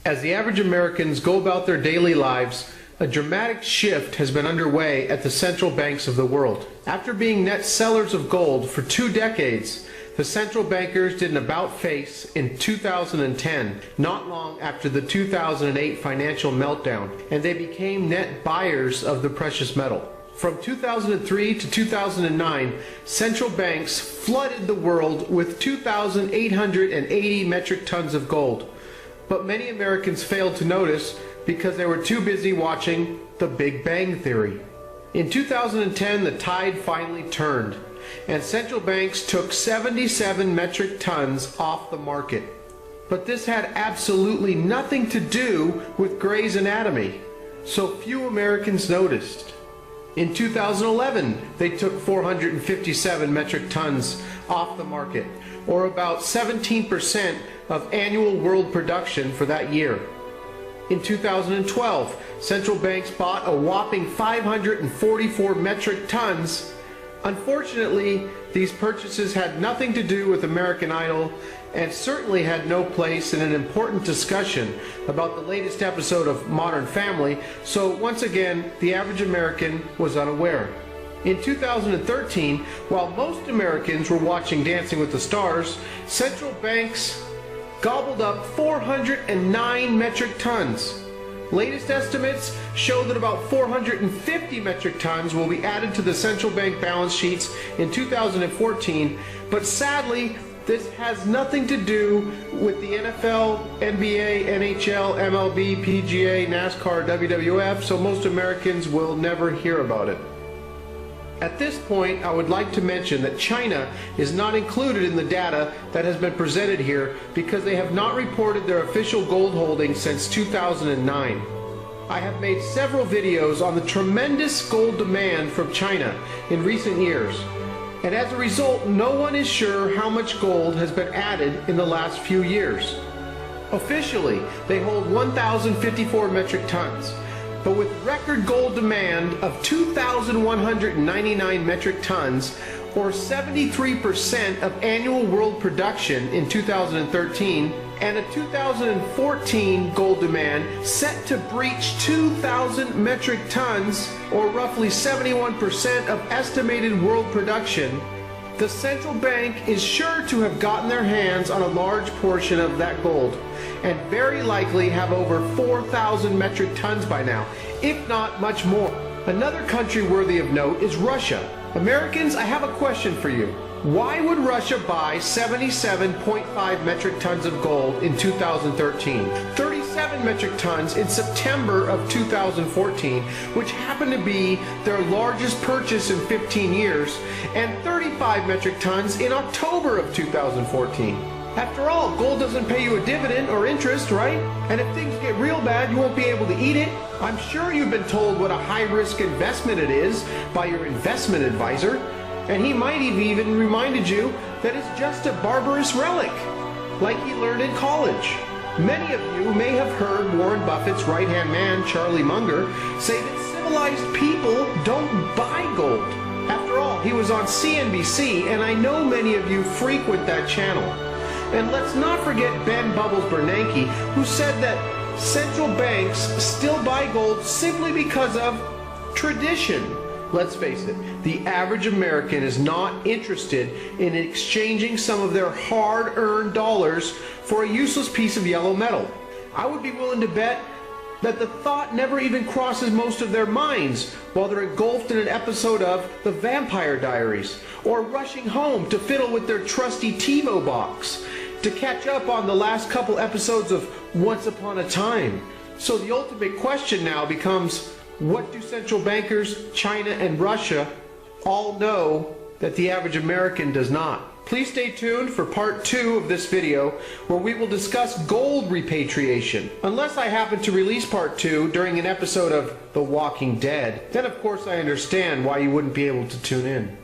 As the average Americans go about their daily lives, a dramatic shift has been underway at the central banks of the world. After being net sellers of gold for 2 decades, the central bankers did an about-face in 2010, not long after the 2008 financial meltdown, and they became net buyers of the precious metal. From 2003 to 2009, central banks flooded the world with 2,880 metric tons of gold. But many Americans failed to notice because they were too busy watching The Big Bang Theory. In 2010, the tide finally turned, and central banks took 77 metric tons off the market. But this had absolutely nothing to do with Gray's Anatomy, so few Americans noticed. In 2011, they took 457 metric tons off the market, or about 17% of annual world production for that year. In 2012, central banks bought a whopping 544 metric tons. Unfortunately, these purchases had nothing to do with American Idol and certainly had no place in an important discussion about the latest episode of Modern Family, so once again, the average American was unaware. In 2013, while most Americans were watching Dancing with the Stars, central banks gobbled up 409 metric tons. Latest estimates show that about 450 metric tons will be added to the central bank balance sheets in 2014, but sadly, this has nothing to do with the NFL, NBA, NHL, MLB, PGA, NASCAR, WWF, so most Americans will never hear about it. At this point, I would like to mention that China is not included in the data that has been presented here because they have not reported their official gold holdings since 2009. I have made several videos on the tremendous gold demand from China in recent years, and as a result, no one is sure how much gold has been added in the last few years. Officially, they hold 1,054 metric tons. But with record gold demand of 2,199 metric tons, or 73% of annual world production in 2013, and a 2014 gold demand set to breach 2,000 metric tons, or roughly 71% of estimated world production, the central bank is sure to have gotten their hands on a large portion of that gold, and very likely have over 4,000 metric tons by now, if not much more. Another country worthy of note is Russia. Americans, I have a question for you. Why would Russia buy 77.5 metric tons of gold in 2013, 37 metric tons in September of 2014, which happened to be their largest purchase in 15 years, and 35 metric tons in October of 2014? After all, gold doesn't pay you a dividend or interest, right? And if things get real bad, you won't be able to eat it. I'm sure you've been told what a high-risk investment it is by your investment advisor, and he might have even reminded you that it's just a barbarous relic, like he learned in college. Many of you may have heard Warren Buffett's right-hand man, Charlie Munger, say that civilized people don't buy gold. After all, he was on CNBC, and I know many of you frequent that channel. And let's not forget Ben Bubbles Bernanke, who said that central banks still buy gold simply because of tradition. Let's face it, the average American is not interested in exchanging some of their hard-earned dollars for a useless piece of yellow metal. I would be willing to bet that the thought never even crosses most of their minds while they're engulfed in an episode of The Vampire Diaries, or rushing home to fiddle with their trusty TiVo box to catch up on the last couple episodes of Once Upon a Time. So the ultimate question now becomes, what do central bankers, China and Russia, all know that the average American does not? Please stay tuned for part 2 of this video, where we will discuss gold repatriation. Unless I happen to release part 2 during an episode of The Walking Dead, then of course I understand why you wouldn't be able to tune in.